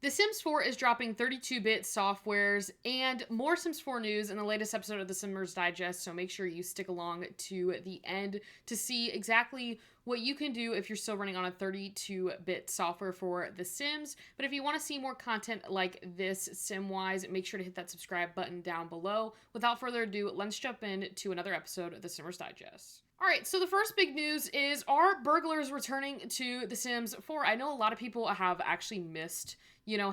The Sims 4 is dropping 32-bit softwares and more Sims 4 news in the latest episode of the Simmers Digest, so make sure you stick along to the end to see exactly what you can do if you're still running on a 32-bit software for The Sims. But if you want to see more content like this Sim-wise, make sure to hit that subscribe button down below. Without further ado, let's jump into another episode of the Simmers Digest. All right, so the first big news is, are burglars returning to The Sims 4? I know a lot of people have actually missed,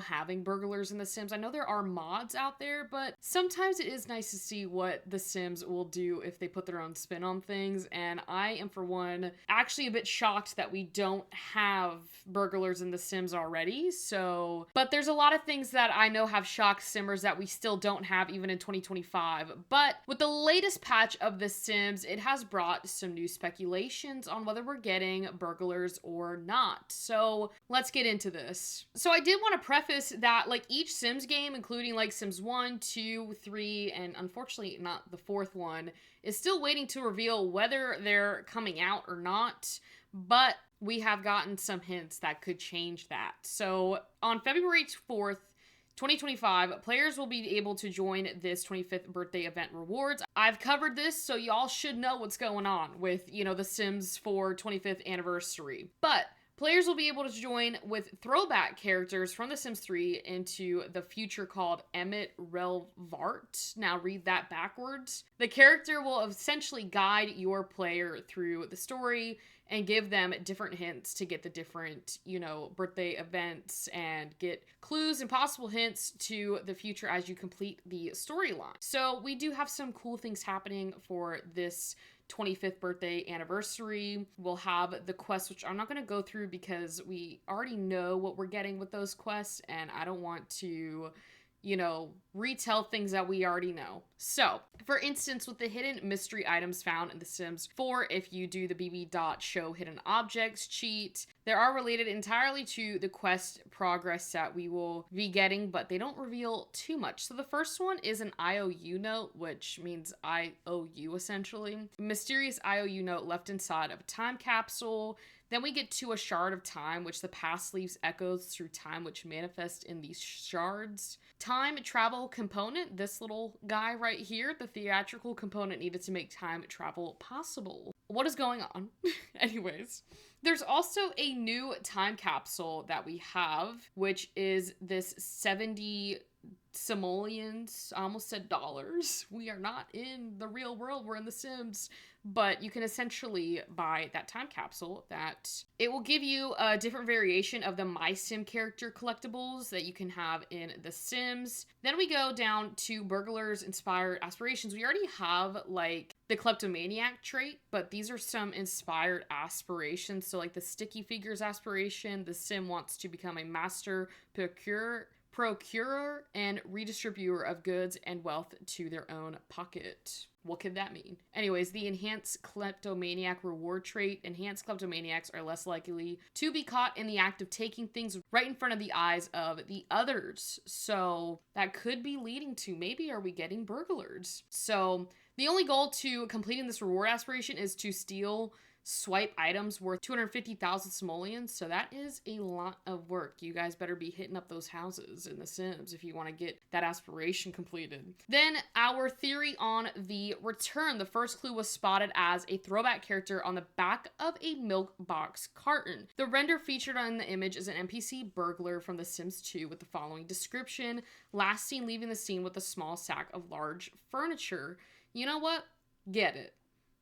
having burglars in The Sims. I know there are mods out there, but sometimes it is nice to see what The Sims will do if they put their own spin on things, and I am, for one, actually a bit shocked that we don't have burglars in The Sims already, but there's a lot of things that I know have shocked Simmers that we still don't have even in 2025, but with the latest patch of The Sims, it has brought some new speculations on whether we're getting burglars or not. So let's get into this. So I did want to preface that each Sims game, including Sims 1, 2, 3, and unfortunately not the fourth one, is still waiting to reveal whether they're coming out or not, but we have gotten some hints that could change that. So on February 4th, 2025, players will be able to join this 25th birthday event rewards. I've covered this, so y'all should know what's going on with, the Sims 4 25th anniversary. But players will be able to join with throwback characters from The Sims 3 into the future called Emmett Relvart. Now read that backwards. The character will essentially guide your player through the story and give them different hints to get the different, birthday events and get clues and possible hints to the future as you complete the storyline. So we do have some cool things happening for this 25th birthday anniversary. We'll have the quests, which I'm not going to go through because we already know what we're getting with those quests, and I don't want to retell things that we already know. So, for instance, with the hidden mystery items found in The Sims 4, if you do the bb.show hidden objects cheat, they are related entirely to the quest progress that we will be getting, but they don't reveal too much. So the first one is an IOU note, which means I owe you, essentially. Mysterious IOU note left inside of a time capsule. Then we get to a shard of time, which the past leaves echoes through time, which manifest in these shards. Time travel component, this little guy right here, the theatrical component needed to make time travel possible. What is going on? Anyways, there's also a new time capsule that we have, which is this 70 simoleons. I almost said dollars. We are not in the real world, we're in The Sims. But you can essentially buy that time capsule that it will give you a different variation of the My Sim character collectibles that you can have in The Sims. Then we go down to burglars inspired aspirations. We already have the kleptomaniac trait, but these are some inspired aspirations. So the sticky figures aspiration, the Sim wants to become a master procurer and redistributor of goods and wealth to their own pocket. What could that mean? Anyways, the enhanced kleptomaniac reward trait. Enhanced kleptomaniacs are less likely to be caught in the act of taking things right in front of the eyes of the others. So that could be leading to, maybe are we getting burglars? So the only goal to completing this reward aspiration is to steal swipe items worth 250,000 simoleons, so that is a lot of work. You guys better be hitting up those houses in The Sims if you want to get that aspiration completed. Then our theory on the return. The first clue was spotted as a throwback character on the back of a milk box carton. The render featured on the image is an NPC burglar from The Sims 2 with the following description: last seen leaving the scene with a small sack of large furniture. You know what? Get it.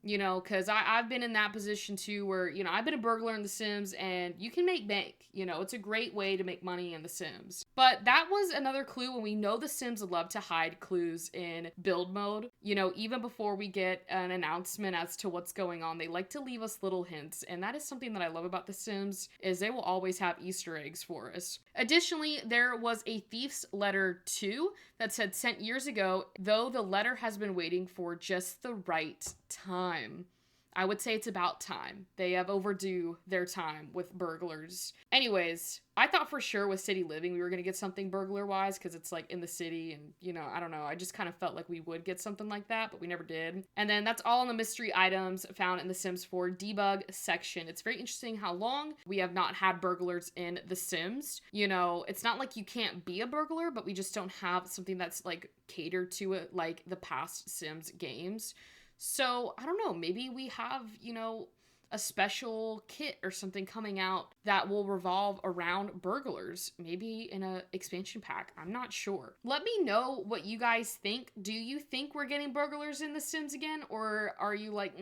Because I've been in that position too where, I've been a burglar in The Sims and you can make bank. It's a great way to make money in The Sims. But that was another clue when we know The Sims love to hide clues in build mode. Even before we get an announcement as to what's going on, they like to leave us little hints. And that is something that I love about The Sims, is they will always have Easter eggs for us. Additionally, there was a thief's letter too that said sent years ago, though the letter has been waiting for just the right time. I would say it's about time. They have overdue their time with Burglars. Anyways, I thought for sure with City Living we were going to get something burglar-wise because it's like in the city and, you know, I don't know. I just kind of felt like we would get something like that, but we never did. And then that's all in the mystery items found in the Sims 4 debug section. It's very interesting how long we have not had burglars in The Sims. You know, it's not like you can't be a burglar, but we just don't have something that's like catered to it like the past Sims games. So, I don't know, maybe we have, you know, a special kit or something coming out that will revolve around burglars, maybe in a expansion pack. I'm not sure. Let me know what you guys think. Do you think we're getting burglars in The Sims again, or are you like,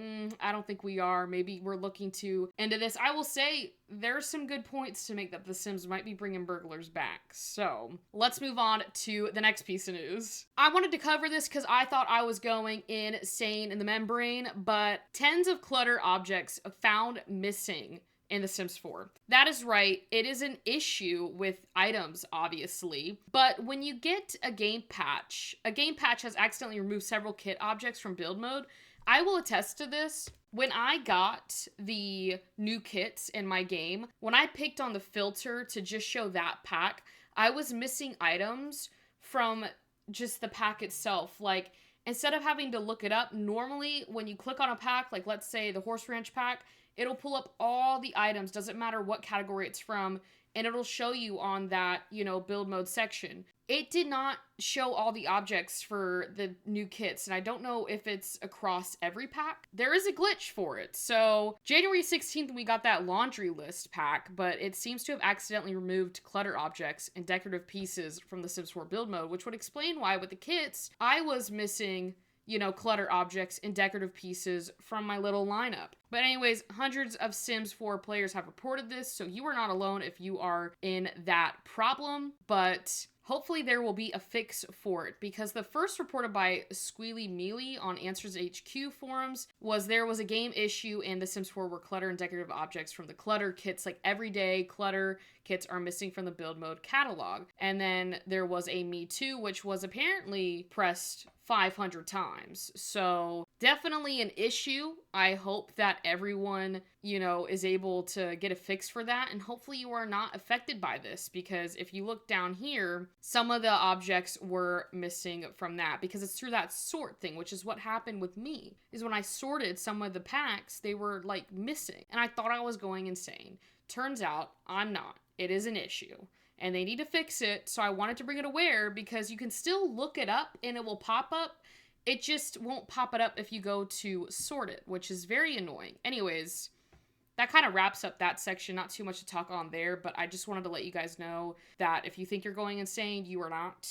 I don't think we are. Maybe we're looking to into this. I will say there's some good points to make that The Sims might be bringing burglars back. So let's move on to the next piece of news. I wanted to cover this because I thought I was going insane in the membrane, but tens of clutter objects found missing in The Sims 4. That is right, it is an issue with items, obviously, but when you get a game patch has accidentally removed several kit objects from build mode. I will attest to this. When I got the new kits in my game, when I picked on the filter to just show that pack, I was missing items from just the pack itself. Like, instead of having to look it up, normally when you click on a pack, like let's say the Horse Ranch pack, it'll pull up all the items, doesn't matter what category it's from, and it'll show you on that, you know, build mode section. It did not show all the objects for the new kits, and I don't know if it's across every pack. There is a glitch for it. So January 16th, we got that laundry list pack, but it seems to have accidentally removed clutter objects and decorative pieces from the Sims 4 build mode, which would explain why with the kits, I was missing, you know, clutter objects and decorative pieces from my little lineup. But anyways, hundreds of Sims 4 players have reported this, so you are not alone if you are in that problem, but hopefully there will be a fix for it, because the first reported by Squealy Mealy on Answers HQ forums was there was a game issue in The Sims 4 where clutter and decorative objects from the clutter kits, like everyday clutter kits, are missing from the build mode catalog. And then there was a Me Too, which was apparently pressed 500 times. So definitely an issue. I hope that everyone, you know, is able to get a fix for that. And hopefully you are not affected by this, because if you look down here, some of the objects were missing from that, because it's through that sort thing, which is what happened with me, is when I sorted some of the packs, they were like missing. And I thought I was going insane. Turns out I'm not. It is an issue. And they need to fix it, so I wanted to bring it aware, because you can still look it up and it will pop up. It just won't pop it up if you go to sort it, which is very annoying. Anyways, that kind of wraps up that section. Not too much to talk on there, but I just wanted to let you guys know that if you think you're going insane, you are not.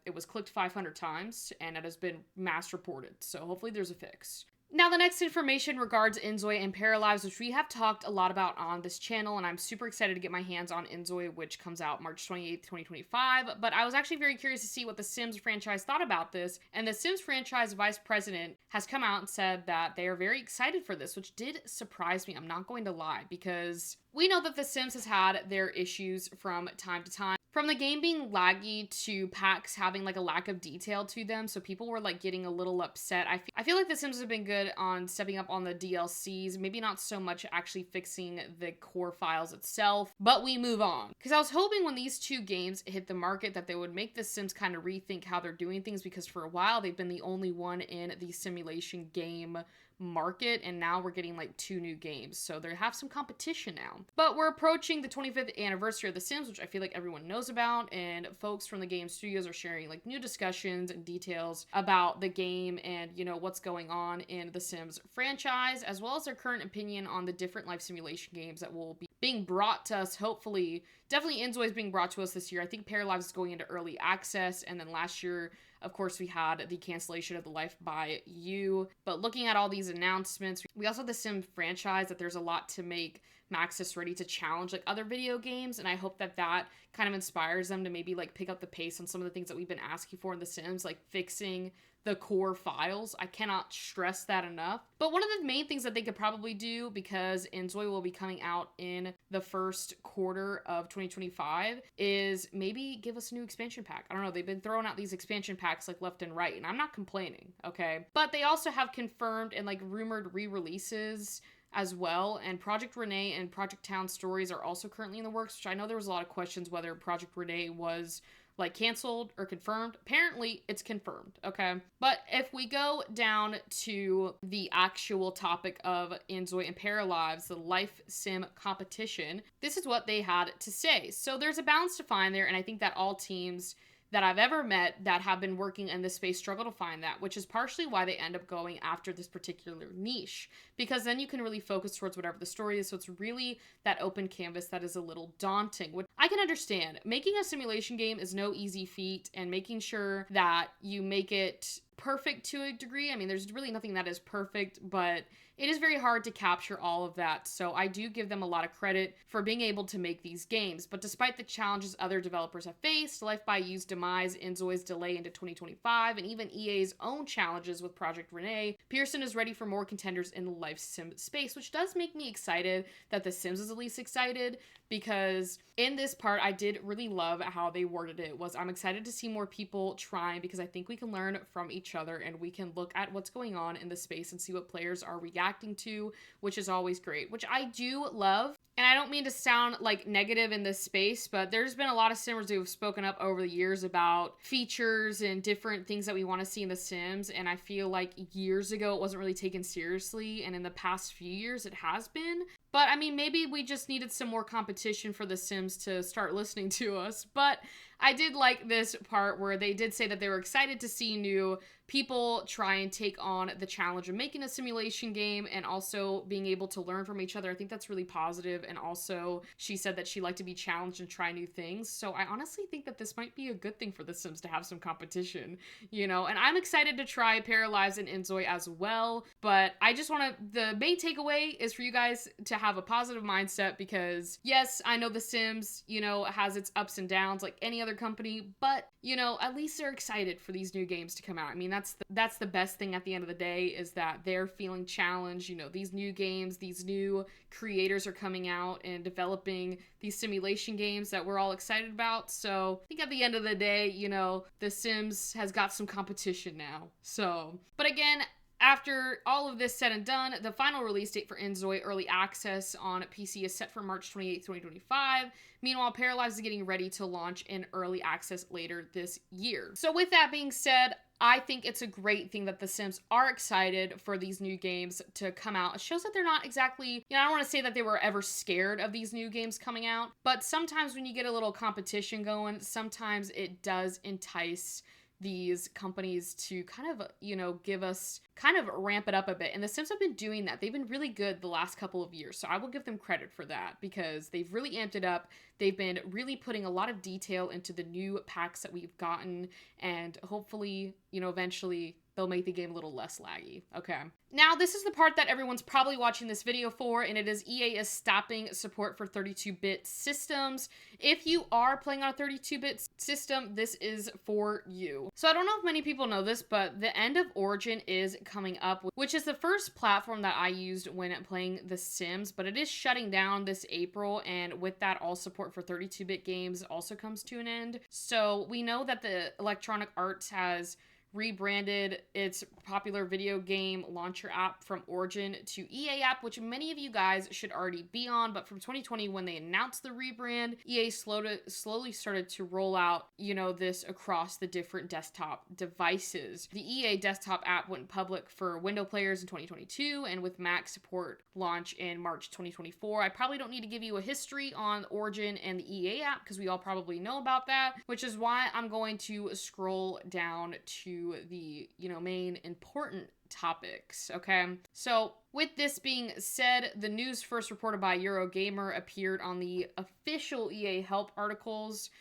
It was clicked 500 times, and it has been mass reported, so hopefully there's a fix. Now, the next information regards Inzoi and Paralives, which we have talked a lot about on this channel, and I'm super excited to get my hands on Inzoi, which comes out March 28th, 2025, but I was actually very curious to see what the Sims franchise thought about this, and the Sims franchise vice president has come out and said that they are very excited for this, which did surprise me, I'm not going to lie, because we know that the Sims has had their issues from time to time. From the game being laggy to packs having like a lack of detail to them, so people were like getting a little upset. I feel like the Sims have been good on stepping up on the DLCs, maybe not so much actually fixing the core files itself, but we move on. Because I was hoping when these two games hit the market that they would make the Sims kind of rethink how they're doing things, because for a while they've been the only one in the simulation game market, and now we're getting like 2 new games, so they have some competition now. But we're approaching the 25th anniversary of The Sims, which I feel like everyone knows about, and folks from the game studios are sharing like new discussions and details about the game and, you know, what's going on in the Sims franchise, as well as their current opinion on the different life simulation games that will be being brought to us. Hopefully, definitely Inzoi is being brought to us this year. I think Paralives is going into early access, and then last year, of course, we had the cancellation of The Life by You. But looking at all these announcements, we also have the Sim franchise that there's a lot to make Max is ready to challenge like other video games, and I hope that that kind of inspires them to maybe like pick up the pace on some of the things that we've been asking for in The Sims, like fixing the core files. I cannot stress that enough. But one of the main things that they could probably do, because Inzoi will be coming out in the first quarter of 2025, is maybe give us a new expansion pack. I don't know, they've been throwing out these expansion packs like left and right, and I'm not complaining, okay? But they also have confirmed and like rumored re-releases as well, and Project Renee and Project Town Stories are also currently in the works, which I know there was a lot of questions whether Project Renee was like canceled or confirmed. Apparently it's confirmed, okay? But if we go down to the actual topic of Inzoi and Paralives, the life sim competition, this is what they had to say. So there's a balance to find there, and I think that all teams that I've ever met that have been working in this space struggle to find that, which is partially why they end up going after this particular niche, because then you can really focus towards whatever the story is. So it's really that open canvas that is a little daunting, which I can understand. Making a simulation game is no easy feat, and making sure that you make it perfect to a degree. I mean, there's really nothing that is perfect, but it is very hard to capture all of that. So I do give them a lot of credit for being able to make these games. But despite the challenges other developers have faced, Life by You's demise, Inzoi's delay into 2025, and even EA's own challenges with Project Renee, Pearson is ready for more contenders in the life sim space, which does make me excited that The Sims is at least excited, because in this part, I did really love how they worded it. Was I'm excited to see more people trying, because I think we can learn from each other and we can look at what's going on in the space and see what players are reacting to, which is always great, which I do love. And I don't mean to sound like negative in this space, but there's been a lot of Simmers who have spoken up over the years about features and different things that we want to see in The Sims. And I feel like years ago it wasn't really taken seriously, and in the past few years it has been. But I mean, maybe we just needed some more competition for The Sims to start listening to us. But I did like this part where they did say that they were excited to see new people try and take on the challenge of making a simulation game and also being able to learn from each other. I think that's really positive. And also, she said that she liked to be challenged and try new things. So I honestly think that this might be a good thing for The Sims to have some competition, you know? And I'm excited to try Paralives and Inzoi as well. But I just want to, the main takeaway is for you guys to have a positive mindset, because yes, I know The Sims, you know, has its ups and downs like any other company, but you know, at least they're excited for these new games to come out. I mean, that's the best thing at the end of the day, is that they're feeling challenged. You know, these new games, these new creators are coming out and developing these simulation games that we're all excited about. So I think at the end of the day, you know, The Sims has got some competition now. So, but again, after all of this said and done, the final release date for Inzoi Early Access on PC is set for March 28th, 2025. Meanwhile, Paralives is getting ready to launch in Early Access later this year. So with that being said, I think it's a great thing that The Sims are excited for these new games to come out. It shows that they're not exactly, you know, I don't want to say that they were ever scared of these new games coming out, but sometimes when you get a little competition going, sometimes it does entice these companies to kind of, you know, give us, kind of ramp it up a bit. And The Sims have been doing that. They've been really good the last couple of years. So I will give them credit for that, because they've really amped it up. They've been really putting a lot of detail into the new packs that we've gotten. And hopefully, you know, eventually they'll make the game a little less laggy. Okay. Now, this is the part that everyone's probably watching this video for, and it is EA is stopping support for 32-bit systems. If you are playing on a 32-bit system, this is for you. So I don't know if many people know this, but the end of Origin is coming up, which is the first platform that I used when playing The Sims, but it is shutting down this April, and with that, all support for 32-bit games also comes to an end. So we know that the Electronic Arts has rebranded its popular video game launcher app from Origin to EA app, which many of you guys should already be on. But from 2020, when they announced the rebrand, EA slowly started to roll out, you know, this across the different desktop devices. The EA desktop app went public for Windows players in 2022, and with Mac support launch in March 2024. I probably don't need to give you a history on Origin and the EA app, because we all probably know about that, which is why I'm going to scroll down to the, you know, main important topics, okay? So with this being said, the news first reported by Eurogamer appeared on the official EA help articles,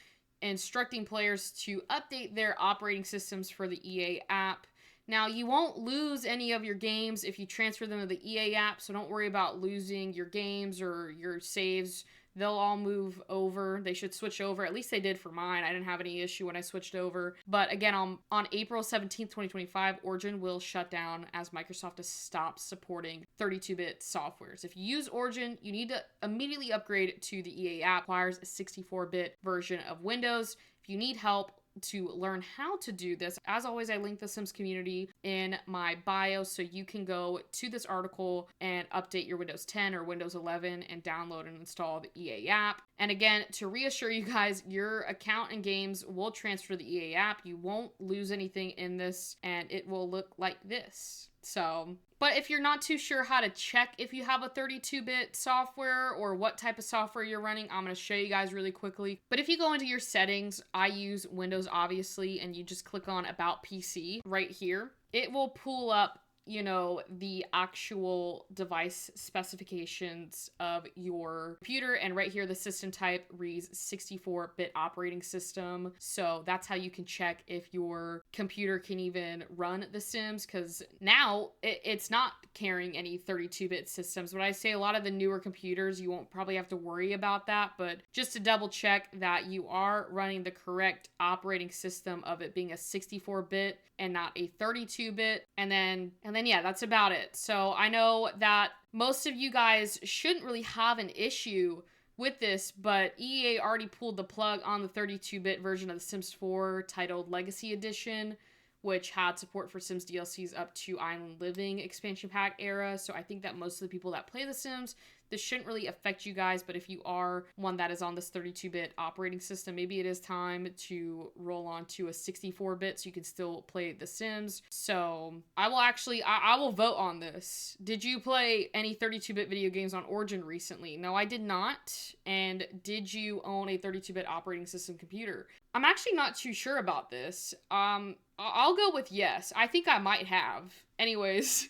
instructing players to update their operating systems for the EA app. Now, you won't lose any of your games if you transfer them to the EA app, so don't worry about losing your games or your saves. They'll all move over. They should switch over. At least they did for mine. I didn't have any issue when I switched over. But again, on April 17th, 2025, Origin will shut down as Microsoft has stopped supporting 32-bit softwares. If you use Origin, you need to immediately upgrade to the EA app. It requires a 64-bit version of Windows. If you need help to learn how to do this, as always, I link the Sims community in my bio, so you can go to this article and update your Windows 10 or Windows 11 and download and install the EA app. And again, to reassure you guys, your account and games will transfer to the EA app. You won't lose anything in this, and it will look like this. So, but if you're not too sure how to check if you have a 32-bit software or what type of software you're running, I'm going to show you guys really quickly. But if you go into your settings, I use Windows obviously, and you just click on About PC right here. It will pull up, you know, the actual device specifications of your computer, and right here the system type reads 64-bit operating system. So that's how you can check if your computer can even run The Sims, because now it's not carrying any 32-bit systems. But I say a lot of the newer computers, you won't probably have to worry about that, but just to double check that you are running the correct operating system of it being a 64-bit and not a 32-bit. And then yeah, that's about it. So I know that most of you guys shouldn't really have an issue with this, but EA already pulled the plug on the 32-bit version of The Sims 4 titled Legacy Edition, which had support for Sims DLCs up to Island Living expansion pack era. So I think that most of the people that play The Sims, this shouldn't really affect you guys, but if you are one that is on this 32-bit operating system, maybe it is time to roll on to a 64-bit so you can still play The Sims. So I will vote on this. Did you play any 32-bit video games on Origin recently? No, I did not. And did you own a 32-bit operating system computer? I'm actually not too sure about this. I'll go with yes. I think I might have. Anyways,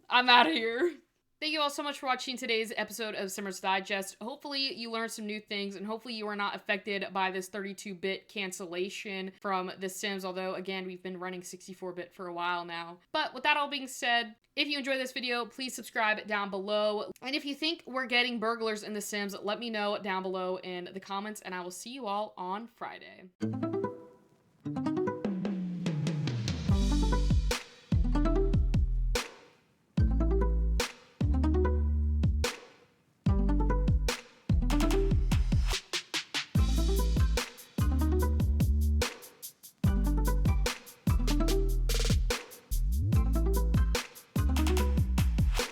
I'm out of here. Thank you all so much for watching today's episode of Summer's Digest. Hopefully you learned some new things, and hopefully you are not affected by this 32-bit cancellation from The Sims, although again, we've been running 64-bit for a while now. But with that all being said, if you enjoyed this video, please subscribe down below. And if you think we're getting burglars in The Sims, let me know down below in the comments, and I will see you all on Friday.